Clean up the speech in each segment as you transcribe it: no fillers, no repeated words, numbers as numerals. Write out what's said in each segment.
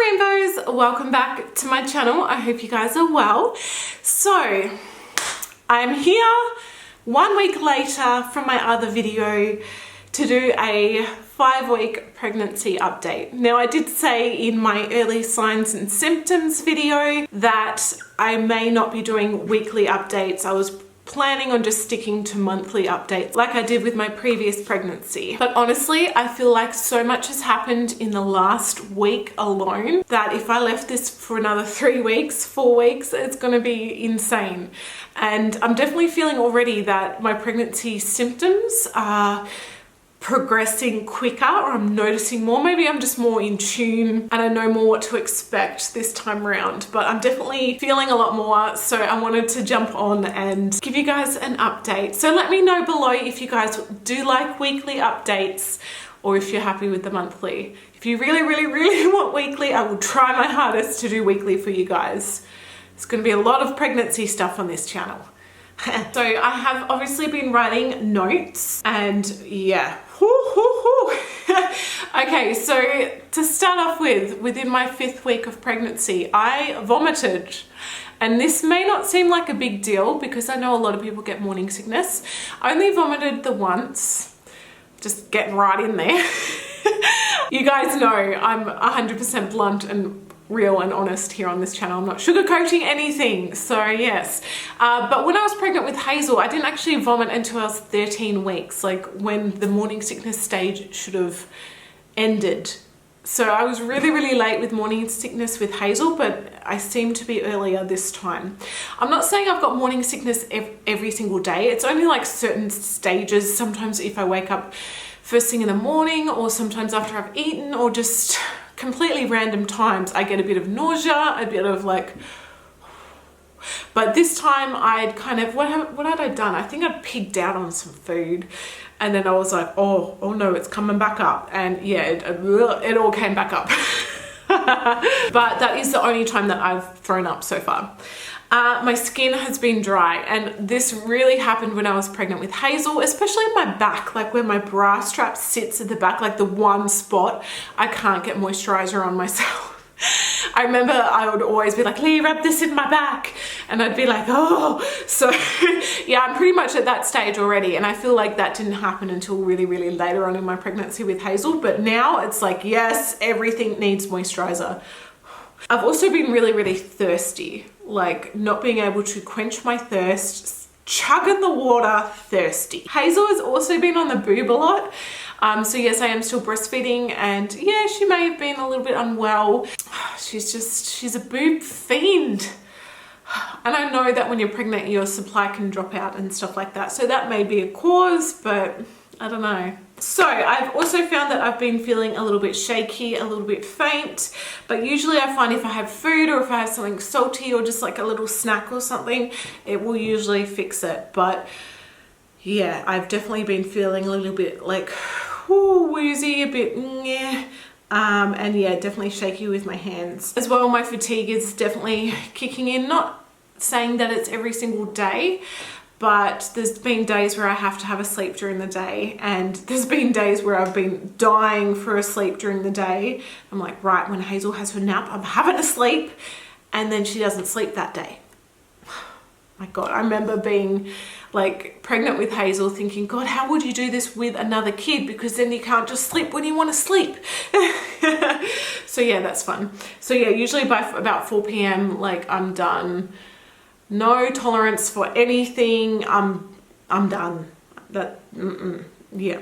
Rainbows, welcome back to my channel. I hope you guys are well. So I'm here 1 week later from my other video to do a 5-week pregnancy update. Now, I did say in my early signs and symptoms video that I may not be doing weekly updates. I was planning on just sticking to monthly updates like I did with my previous pregnancy. But honestly, I feel like so much has happened in the last week alone that if I left this for another 3 weeks, 4 weeks, it's gonna be insane. And I'm definitely feeling already that my pregnancy symptoms are progressing quicker, or I'm noticing more. Maybe I'm just more in tune and I know more what to expect this time around, but I'm definitely feeling a lot more, so I wanted to jump on and give you guys an update. So let me know below if you guys do like weekly updates or if you're happy with the monthly. If you really want weekly, I will try my hardest to do weekly for you guys. It's going to be a lot of pregnancy stuff on this channel. So I have obviously been writing notes and yeah. Okay, so to start off with, within my 5th week of pregnancy, I vomited. And this may not seem like a big deal because I know a lot of people get morning sickness. I only vomited the once, just getting right in there. You guys know I'm 100% blunt and real and honest here on this channel. I'm not sugarcoating anything, so yes. But when I was pregnant with Hazel, I didn't actually vomit until I was 13 weeks, like when the morning sickness stage should have ended. So I was really late with morning sickness with Hazel, but I seem to be earlier this time. I'm not saying I've got morning sickness every single day. It's only like certain stages. Sometimes if I wake up first thing in the morning, or sometimes after I've eaten, or just completely random times, I get a bit of nausea, a bit of like, but this time I'd kind of, what had I done? I think I'd pigged out on some food, and then I was like, oh no, it's coming back up. And yeah, it all came back up. But that is the only time that I've thrown up so far. My skin has been dry, and this really happened when I was pregnant with Hazel, especially in my back, like where my bra strap sits at the back, like the one spot I can't get moisturizer on myself. I remember I would always be like, Lee, rub this in my back, and I'd be like, oh. So yeah, I'm pretty much at that stage already, and I feel like that didn't happen until really later on in my pregnancy with Hazel. But now it's like, yes, everything needs moisturizer. I've also been really thirsty, like not being able to quench my thirst, chugging the water, thirsty. Hazel has also been on the boob a lot. So yes, I am still breastfeeding, and yeah, she may have been a little bit unwell. She's a boob fiend. And I know that when you're pregnant, your supply can drop out and stuff like that. So that may be a cause, but I don't know. So I've also found that I've been feeling a little bit shaky, a little bit faint, but usually I find if I have food or if I have something salty or just like a little snack or something, it will usually fix it. But yeah, I've definitely been feeling a little bit like woozy, a bit and yeah, definitely shaky with my hands. As well, my fatigue is definitely kicking in. Not saying that it's every single day, but there's been days where I have to have a sleep during the day, and there's been days where I've been dying for a sleep during the day. I'm like, right, when Hazel has her nap, I'm having a sleep, and then she doesn't sleep that day. My God, I remember being like pregnant with Hazel thinking, God, how would you do this with another kid? Because then you can't just sleep when you want to sleep. So yeah, that's fun. So yeah, usually by about 4 p.m, like I'm done. No tolerance for anything. I'm done. Yeah.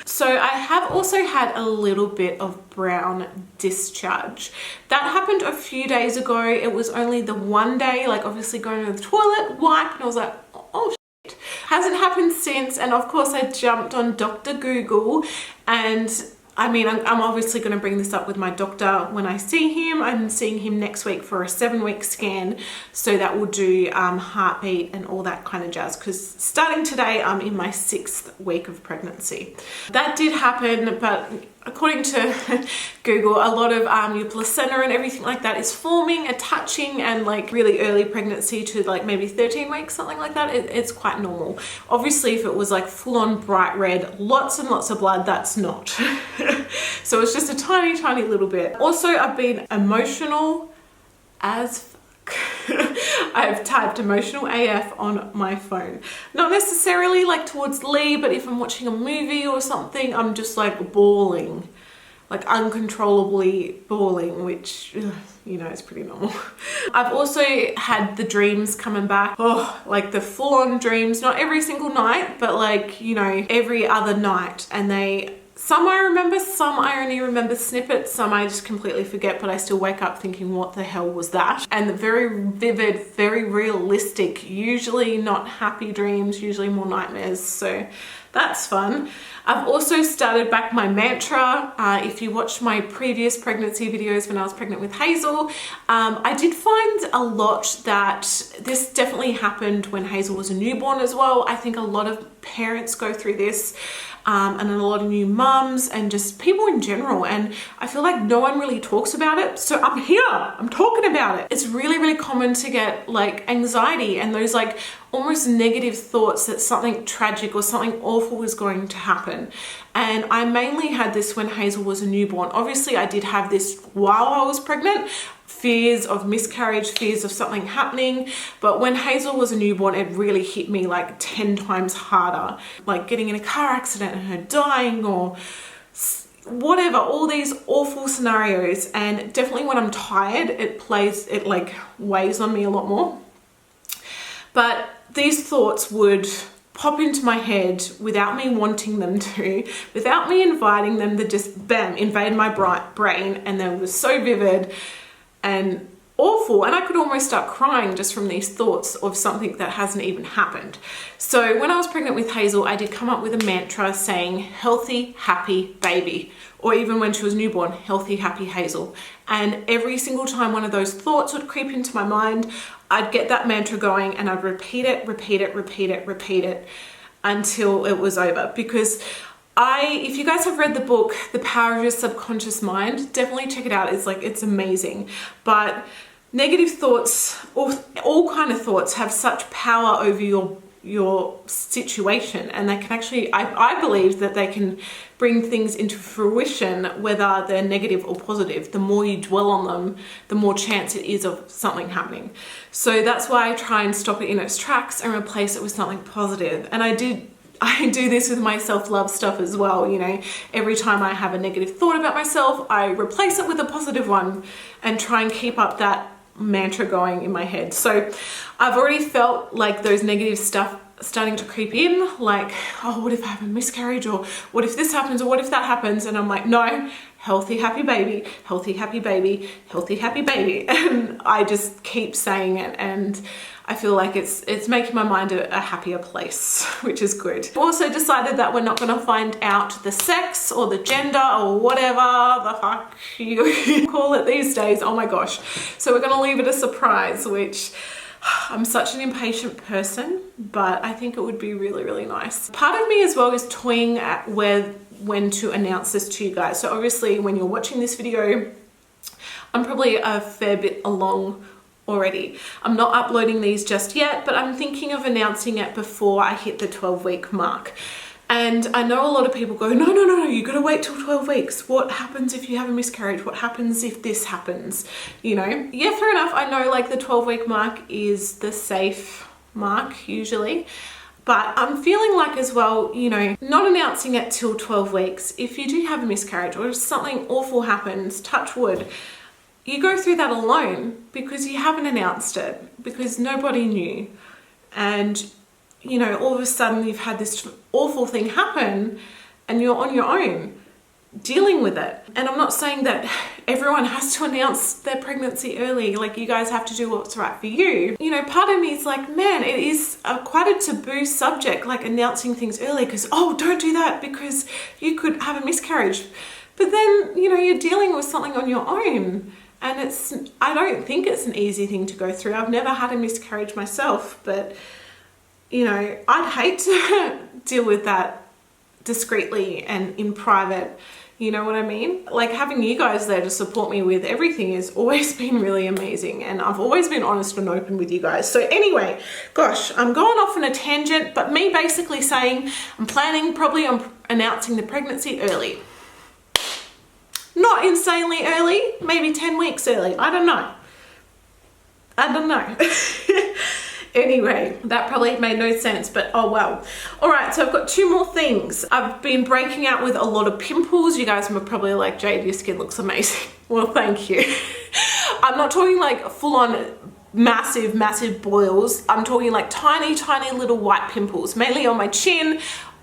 So I have also had a little bit of brown discharge. That happened a few days ago. It was only the one day, like obviously going to the toilet, wipe, and I was like, oh shit. Hasn't happened since, and of course I jumped on Dr. Google, and I mean, I'm obviously going to bring this up with my doctor when I see him. I'm seeing him next week for a 7-week scan. So that will do heartbeat and all that kind of jazz. Because starting today, I'm in my 6th week of pregnancy. That did happen, but according to Google, a lot of your placenta and everything like that is forming, attaching, and like really early pregnancy to like maybe 13 weeks, something like that, it's quite normal. Obviously, if it was like full on bright red, lots and lots of blood, that's not. So it's just a tiny, tiny little bit. Also, I've been emotional as fuck. I've typed emotional AF on my phone. Not necessarily like towards Lee, but if I'm watching a movie or something, I'm just like bawling, like uncontrollably bawling, which, you know, is pretty normal. I've also had the dreams coming back. Oh, like the full-on dreams, not every single night, but like, you know, every other night. And some I remember, some I only remember snippets, some I just completely forget, but I still wake up thinking, what the hell was that? And the very vivid, very realistic, usually not happy dreams, usually more nightmares. So that's fun. I've also started back my mantra. If you watched my previous pregnancy videos when I was pregnant with Hazel, I did find a lot that this definitely happened when Hazel was a newborn as well. I think a lot of parents go through this, and a lot of new mums and just people in general. And I feel like no one really talks about it. So I'm here, I'm talking about it. It's really, really common to get like anxiety and those like almost negative thoughts that something tragic or something awful is going to happen. And I mainly had this when Hazel was a newborn. Obviously, I did have this while I was pregnant, fears of miscarriage, fears of something happening. But when Hazel was a newborn, it really hit me like 10 times harder, like getting in a car accident and her dying or whatever, all these awful scenarios. And definitely when I'm tired, it like weighs on me a lot more. But these thoughts would pop into my head without me wanting them to, without me inviting them, to just bam, invade my brain. And they were so vivid and awful, and I could almost start crying just from these thoughts of something that hasn't even happened. So when I was pregnant with Hazel, I did come up with a mantra saying healthy, happy baby, or even when she was newborn, healthy, happy Hazel. And every single time one of those thoughts would creep into my mind, I'd get that mantra going and I'd repeat it until it was over. Because if you guys have read the book, The Power of Your Subconscious Mind, definitely check it out. It's amazing. But negative thoughts, all kind of thoughts, have such power over your situation, and they can actually, I believe that they can bring things into fruition, whether they're negative or positive. The more you dwell on them, the more chance it is of something happening. So that's why I try and stop it in its tracks and replace it with something positive. And I do this with my self-love stuff as well. You know, every time I have a negative thought about myself, I replace it with a positive one and try and keep up that mantra going in my head. So I've already felt like those negative stuff starting to creep in, like, oh, what if I have a miscarriage, or what if this happens, or what if that happens? And I'm like, no, healthy, happy baby, healthy, happy baby, healthy, happy baby. And I just keep saying it, and I feel like it's making my mind a happier place, which is good. I've also decided that we're not going to find out the sex or the gender or whatever the fuck you call it these days. Oh my gosh. So we're going to leave it a surprise, which I'm such an impatient person, but I think it would be really, really nice. Part of me as well is toying at when to announce this to you guys. So obviously when you're watching this video, I'm probably a fair bit along already. I'm not uploading these just yet, but I'm thinking of announcing it before I hit the 12-week mark. And I know a lot of people go, no, you gotta wait till 12 weeks. What happens if you have a miscarriage? What happens if this happens? You know? Yeah, fair enough. I know like the 12-week mark is the safe mark usually. But I'm feeling like as well, you know, not announcing it till 12 weeks. If you do have a miscarriage or if something awful happens, touch wood, you go through that alone because you haven't announced it, because nobody knew. And, you know, all of a sudden you've had this awful thing happen and you're on your own dealing with it. And I'm not saying that everyone has to announce their pregnancy early, like you guys have to do what's right for you. You know, part of me is like, man, it is quite a taboo subject, like announcing things early, because, oh, don't do that because you could have a miscarriage. But then, you know, you're dealing with something on your own. And I don't think it's an easy thing to go through. I've never had a miscarriage myself, but, you know, I'd hate to deal with that discreetly and in private, You know what I mean? Like having you guys there to support me with everything has always been really amazing, and I've always been honest and open with you guys. So anyway, gosh, I'm going off on a tangent, but me basically saying I'm planning probably on announcing the pregnancy early. Not insanely early, maybe 10 weeks early. I don't know. Anyway, that probably made no sense, but oh well. All right, so I've got 2 more things. I've been breaking out with a lot of pimples. You guys were probably like, Jade, your skin looks amazing. Well, thank you. I'm not talking like full on massive boils. I'm talking like tiny little white pimples, mainly on my chin,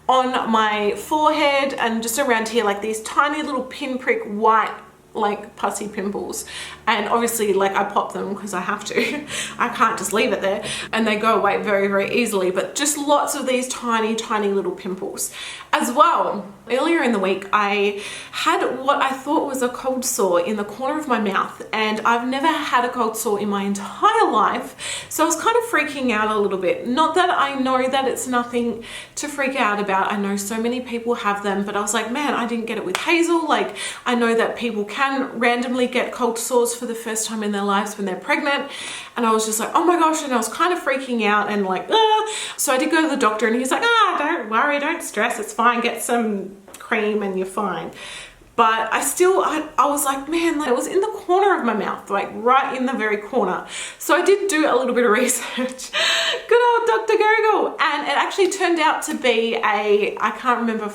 on my forehead, and just around here, like these tiny little pinprick white like pussy pimples. And obviously like I pop them because I have to. I can't just leave it there, and they go away very easily, but just lots of these tiny little pimples. As well, earlier in the week I had what I thought was a cold sore in the corner of my mouth, and I've never had a cold sore in my entire life, so I was kind of freaking out a little bit. Not that I know that it's nothing to freak out about, I know so many people have them, but I was like, man, I didn't get it with Hazel. Like I know that people can randomly get cold sores for the first time in their lives when they're pregnant, and I was just like, oh my gosh, and I was kind of freaking out and like, so I did go to the doctor, and he's like, don't worry, don't stress, it's fine, get some cream and you're fine. But I was like, man, like, it was in the corner of my mouth, like right in the very corner. So I did do a little bit of research. Good old Dr. Google. And it actually turned out to be I can't remember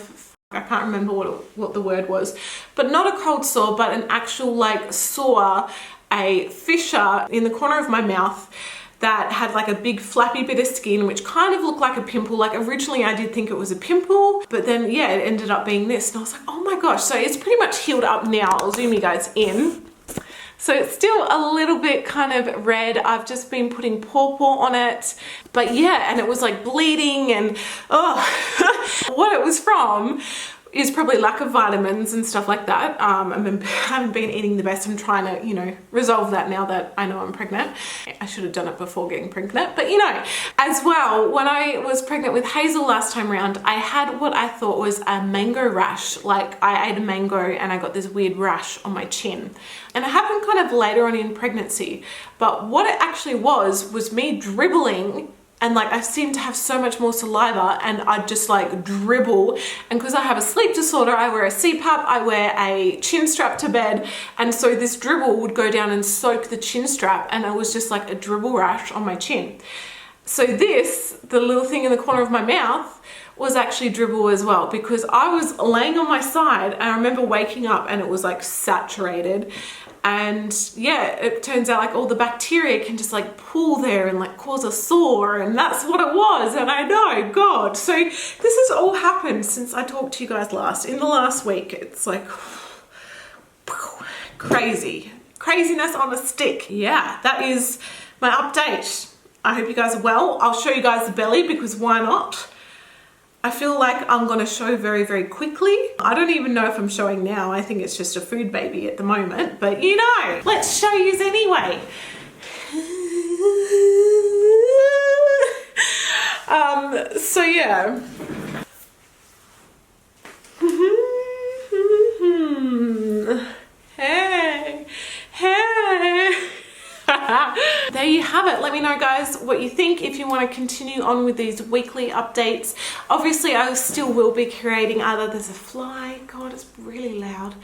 what the word was, but not a cold sore, but an actual like sore, a fissure in the corner of my mouth that had like a big flappy bit of skin which kind of looked like a pimple. Like originally I did think it was a pimple, but then yeah, it ended up being this, and I was like, oh my gosh. So it's pretty much healed up now. I'll zoom you guys in. So it's still a little bit kind of red. I've just been putting pawpaw on it, but yeah, and it was like bleeding, and what it was from is probably lack of vitamins and stuff like that. I haven't been eating the best. I'm trying to, you know, resolve that now that I know I'm pregnant. I should have done it before getting pregnant, but you know, as well, when I was pregnant with Hazel last time around, I had what I thought was a mango rash. Like I ate a mango and I got this weird rash on my chin, and it happened kind of later on in pregnancy. But what it actually was me dribbling, and like I seemed to have so much more saliva, and I'd just like dribble. And because I have a sleep disorder, I wear a CPAP, I wear a chin strap to bed, and so this dribble would go down and soak the chin strap, and it was just like a dribble rash on my chin. So this, the little thing in the corner of my mouth, was actually dribble as well, because I was laying on my side and I remember waking up and it was like saturated. And yeah, it turns out like all the bacteria can just like pool there and like cause a sore, and that's what it was. And I know, God. So this has all happened since I talked to you guys last, in the last week. It's like craziness on a stick. Yeah, that is my update. I hope you guys are well. I'll show you guys the belly because why not? I feel like I'm going to show very quickly. I don't even know if I'm showing now. I think it's just a food baby at the moment, but you know, let's show yous anyway. So yeah. Hey. There you have it. Let me know, guys, what you think, if you want to continue on with these weekly updates. Obviously I still will be creating there's a fly, God, it's really loud.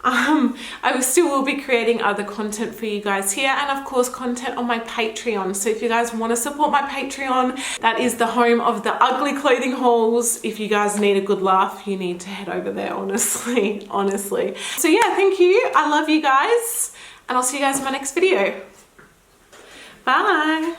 I still will be creating other content for you guys here, and of course content on my Patreon. So if you guys want to support my Patreon, that is the home of the ugly clothing hauls. If you guys need a good laugh, you need to head over there, honestly. So yeah, thank you. I love you guys, and I'll see you guys in my next video. Bye.